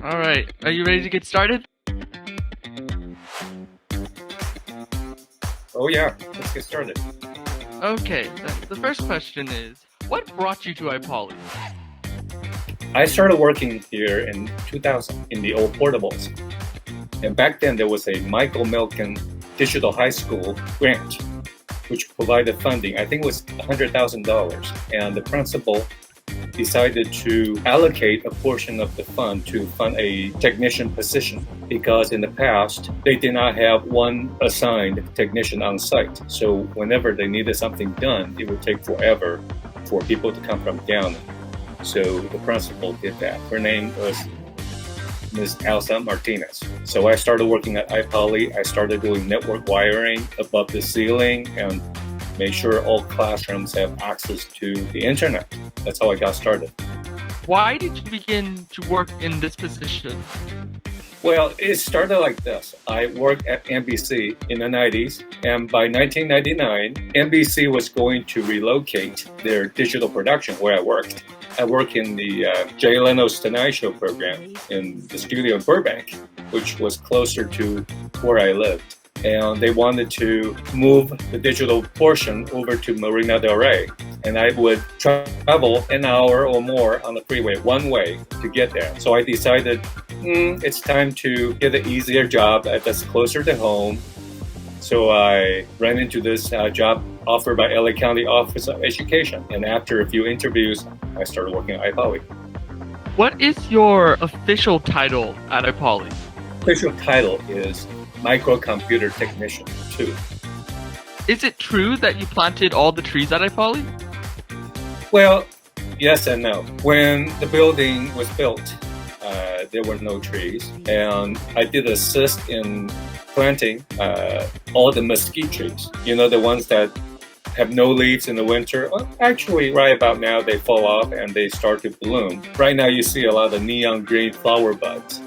All right, are you ready to get started? Oh yeah, let's get started. Okay, the first question is, what brought you to IPoly? I started working here in 2000 in the old portables. And back then there was a Michael Milken Digital High School grant, which provided funding. I think it was $100,000. And the principal decided to allocate a portion of the fund to fund a technician position because in the past they did not have one assigned technician on site. So whenever they needed something done, it would take forever for people to come from down. So the principal did that. Her name was Ms. Elsa Martinez. So I started working at IPoly. I started doing network wiring above the ceiling and make sure all classrooms have access to the internet. That's how I got started. Why did you begin to work in this position? Well, it started like this. I worked at NBC in the 90s, and by 1999, NBC was going to relocate their digital production where I worked. I worked in the Jay Leno's Tonight Show program in the studio in Burbank, which was closer to where I lived. And they wanted to move the digital portion over to Marina del Rey. And I would travel an hour or more on the freeway, one way, to get there. So I decided it's time to get an easier job that's closer to home. So I ran into this job offered by LA County Office of Education. And after a few interviews, I started working at IPoly. What is your official title at IPoly? Official title is Microcomputer Technician 2. Is it true that you planted all the trees at IPoly? Well, yes and no. When the building was built, there were no trees, and I did assist in planting all the mesquite trees. You know, the ones that have no leaves in the winter. Well, actually, right about now, they fall off and they start to bloom. Right now, you see a lot of neon green flower buds.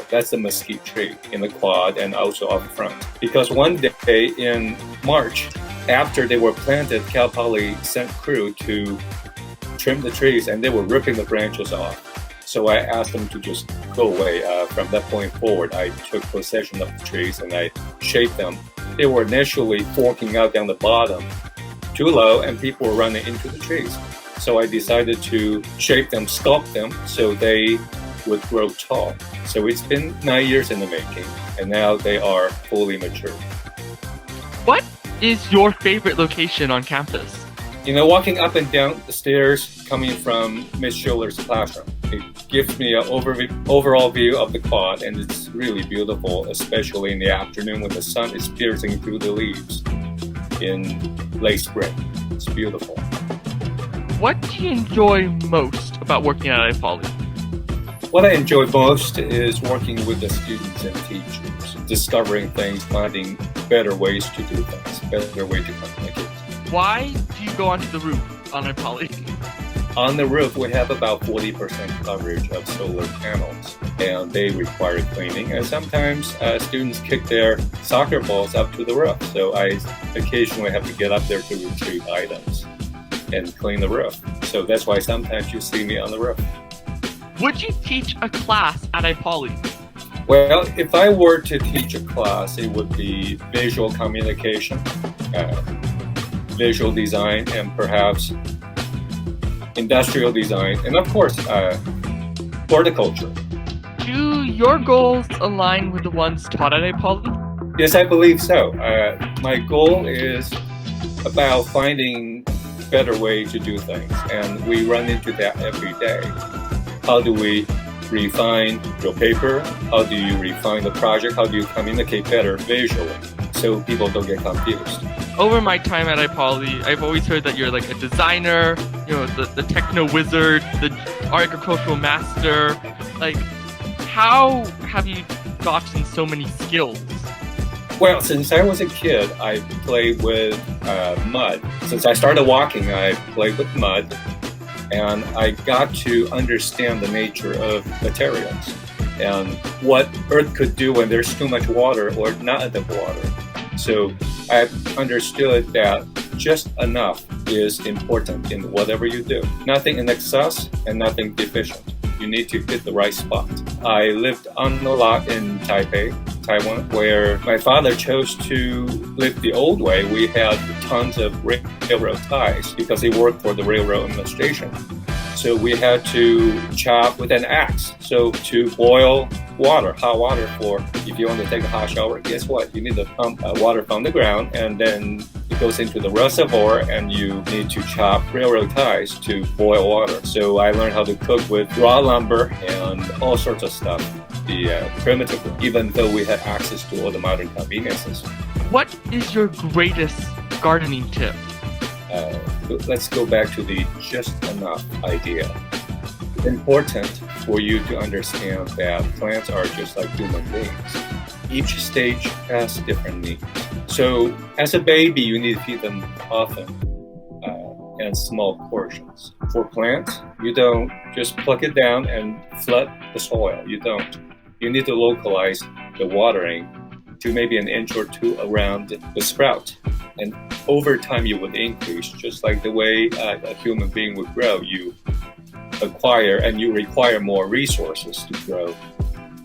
That's the mesquite tree in the quad and also up front. Because one day in March, after they were planted, Cal Poly sent crew to trim the trees, and they were ripping the branches off. So I asked them to just go away. From that point forward, I took possession of the trees and I shaped them. They were initially forking out down the bottom too low, and people were running into the trees. So I decided to shape them, sculpt them, so they would grow tall. So it's been 9 years in the making, and now they are fully mature. What is your favorite location on campus? You know, walking up and down the stairs coming from Ms. Schiller's classroom, it gives me an overall view of the quad, and it's really beautiful, especially in the afternoon when the sun is piercing through the leaves in late spring. It's beautiful. What do you enjoy most about working at IPoly? What I enjoy most is working with the students and teachers, discovering things, finding better ways to do things, better way to communicate. Why do you go onto the roof on IPoly? On the roof, we have about 40% coverage of solar panels, and they require cleaning. And sometimes students kick their soccer balls up to the roof, so I occasionally have to get up there to retrieve items and clean the roof. So that's why sometimes you see me on the roof. Would you teach a class at IPoly? Well, if I were to teach a class, it would be visual communication, visual design, and perhaps industrial design, and of course, horticulture. Do your goals align with the ones taught at IPoly? Yes, I believe so. My goal is about finding better ways to do things, and we run into that every day. How do we refine your paper? How do you refine the project? How do you communicate better visually so people don't get confused? Over my time at IPoly, I've always heard that you're like a designer, you know, the techno wizard, the agricultural master. Like, how have you gotten so many skills? Well, since I was a kid, I played with mud. Since I started walking, I played with mud, and I got to understand the nature of materials and what Earth could do when there's too much water or not enough water. So I understood that just enough is important in whatever you do. Nothing in excess and nothing deficient. You need to hit the right spot. I lived on the lot in Taipei, Taiwan, where my father chose to live the old way. We had tons of railroad ties because he worked for the railroad administration. So we had to chop with an axe. So to boil water, hot water for, if you want to take a hot shower, guess what? You need to pump water from the ground, and then it goes into the reservoir, and you need to chop railroad ties to boil water. So I learned how to cook with raw lumber and all sorts of stuff, primitively, even though we had access to all the modern conveniences. What is your greatest gardening tip? Let's go back to the just enough idea. It's important for you to understand that plants are just like human beings. Each stage has different needs. So as a baby, you need to feed them often and small portions. For plants, you don't just pluck it down and flood the soil. You don't. You need to localize the watering to maybe an inch or two around the sprout. And over time, you would increase, just like the way a human being would grow. You acquire and you require more resources to grow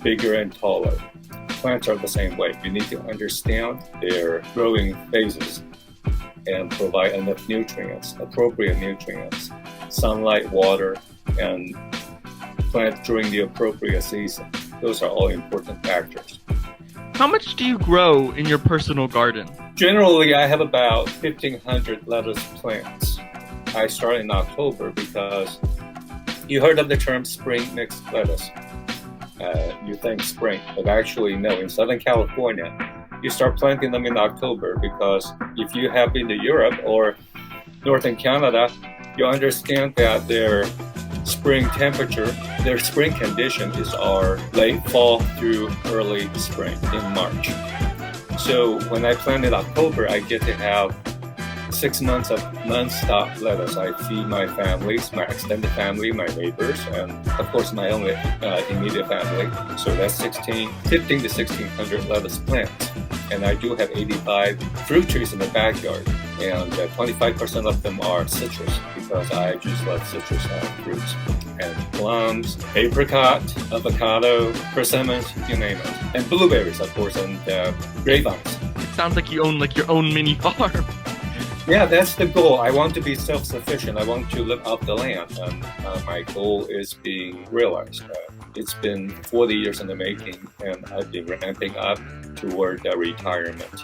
bigger and taller. Plants are the same way. You need to understand their growing phases and provide enough nutrients, appropriate nutrients, sunlight, water, and plant during the appropriate season. Those are all important factors. How much do you grow in your personal garden? Generally, I have about 1,500 lettuce plants. I started in October because you heard of the term spring mixed lettuce. You think spring, but actually no. In Southern California, you start planting them in October because if you have been to Europe or Northern Canada, you understand that their spring temperature, their spring conditions are late fall through early spring in March. So when I plant in October, I get to have 6 months of non-stop lettuce. I feed my families, my extended family, my neighbors, and of course my own immediate family. So that's 15 to 1,600 lettuce plants. And I do have 85 fruit trees in the backyard, and 25% of them are citrus because I just love citrus fruits. And plums, apricot, avocado, persimmons, you name it. And blueberries, of course, and grapevines. It sounds like you own like your own mini farm. Yeah, that's the goal. I want to be self-sufficient. I want to live off the land, and my goal is being realized. It's been 40 years in the making, and I've been ramping up toward retirement,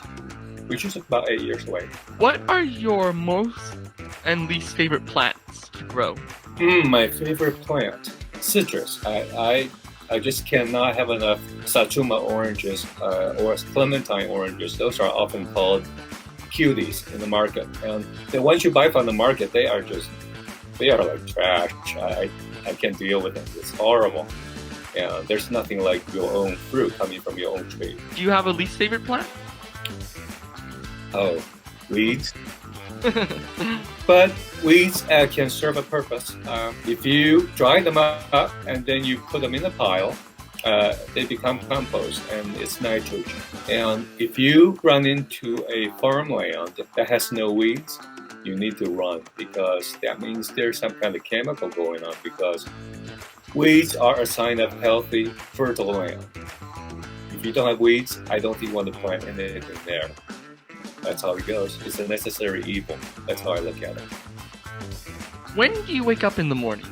which is about 8 years away. What are your most and least favorite plants to grow? My favorite plant, citrus. I just cannot have enough Satsuma oranges or clementine oranges. Those are often called cuties in the market, and the ones you buy from the market, they are like trash. I can't deal with them. It's horrible. And there's nothing like your own fruit coming from your own tree. Do you have a least favorite plant? Oh, weeds. But weeds can serve a purpose. If you dry them up and then you put them in a pile, they become compost, and it's nitrogen. And if you run into a farmland that has no weeds, you need to run, because that means there's some kind of chemical going on, because weeds are a sign of healthy, fertile land. If you don't have weeds, I don't think you want to plant anything there. That's how it goes. It's a necessary evil. That's how I look at it. When do you wake up in the morning?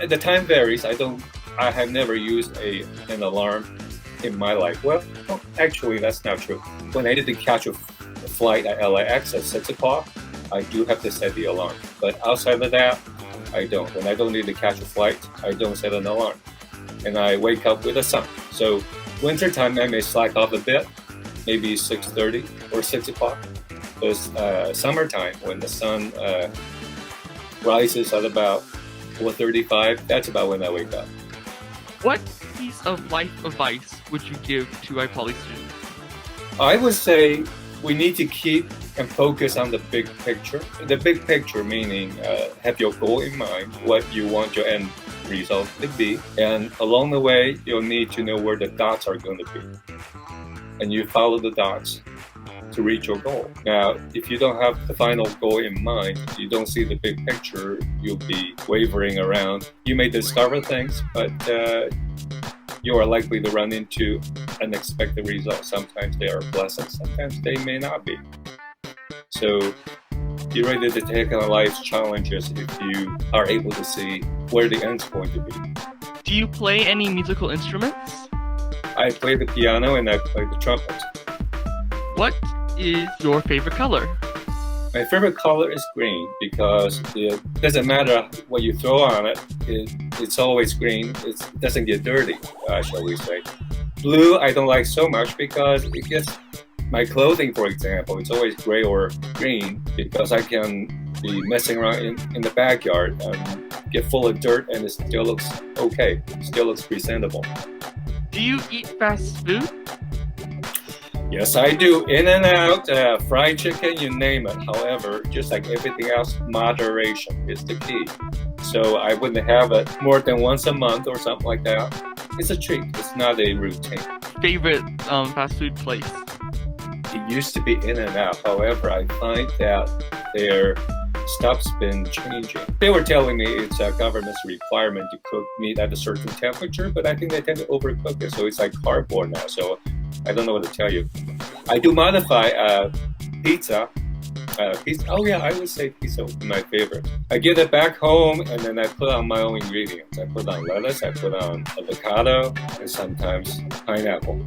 The time varies. I have never used an alarm in my life. Well, actually, that's not true. When I need to catch a flight at LAX at 6 o'clock, I do have to set the alarm. But outside of that, I don't. When I don't need to catch a flight, I don't set an alarm. And I wake up with the sun. So wintertime, I may slack off a bit, maybe 6:30 or 6 o'clock. Because summertime, when the sun rises at about 4:35, that's about when I wake up. What piece of life advice would you give to IPoly students? I would say we need to keep and focus on the big picture. The big picture meaning have your goal in mind, what you want your end result to be. And along the way, you'll need to know where the dots are going to be. And you follow the dots to reach your goal. Now, if you don't have the final goal in mind, you don't see the big picture, you'll be wavering around. You may discover things, but you are likely to run into unexpected results. Sometimes they are blessings, sometimes they may not be. So be ready to take on life's challenges if you are able to see where the end's going to be. Do you play any musical instruments? I play the piano and I play the trumpet. What is your favorite color? My favorite color is green because it doesn't matter what you throw on it, it's always green. It doesn't get dirty, shall we say. Blue I don't like so much because it gets my clothing, for example, it's always gray or green because I can be messing around in the backyard and get full of dirt and it still looks okay, still looks presentable. Do you eat fast food? Yes, I do. In and out, fried chicken, you name it. However, just like everything else, moderation is the key. So I wouldn't have it more than once a month or something like that. It's a treat. It's not a routine. Favorite fast food place? It used to be In and Out. However, I find that their stuff's been changing. They were telling me it's a government's requirement to cook meat at a certain temperature, but I think they tend to overcook it, so it's like cardboard now. So I don't know what to tell you. I do modify pizza. Oh yeah, I would say pizza would be my favorite. I get it back home and then I put on my own ingredients. I put on lettuce, I put on avocado, and sometimes pineapple.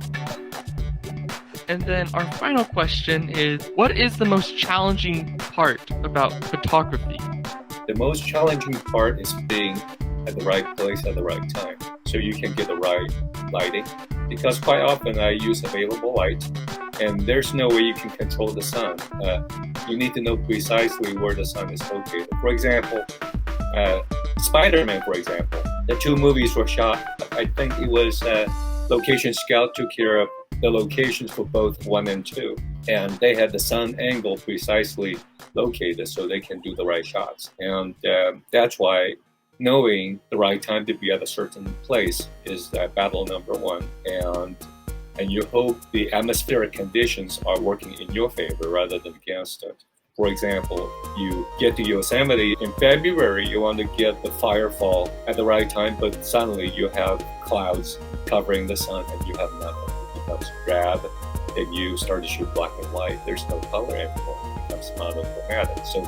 And then our final question is, what is the most challenging part about photography? The most challenging part is being at the right place at the right time, so you can get the right lighting. Because quite often I use available light, and there's no way you can control the sun. You need to know precisely where the sun is located. For example, Spider-Man, for example, the two movies were shot, I think it was Location Scout took care of the locations for both 1 and 2, and they had the sun angle precisely located so they can do the right shots. And that's why knowing the right time to be at a certain place is battle number one. And you hope the atmospheric conditions are working in your favor rather than against it. For example, you get to Yosemite in February, you want to get the firefall at the right time, but suddenly you have clouds covering the sun and you have nothing. It becomes drab and you start to shoot black and white. There's no color anymore. It becomes monochromatic. So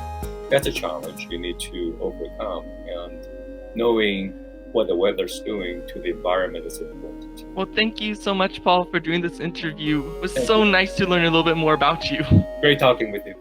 that's a challenge you need to overcome. And knowing what the weather's doing to the environment is important. Well, thank you so much, Paul, for doing this interview. It was so nice to learn a little bit more about you. Great talking with you.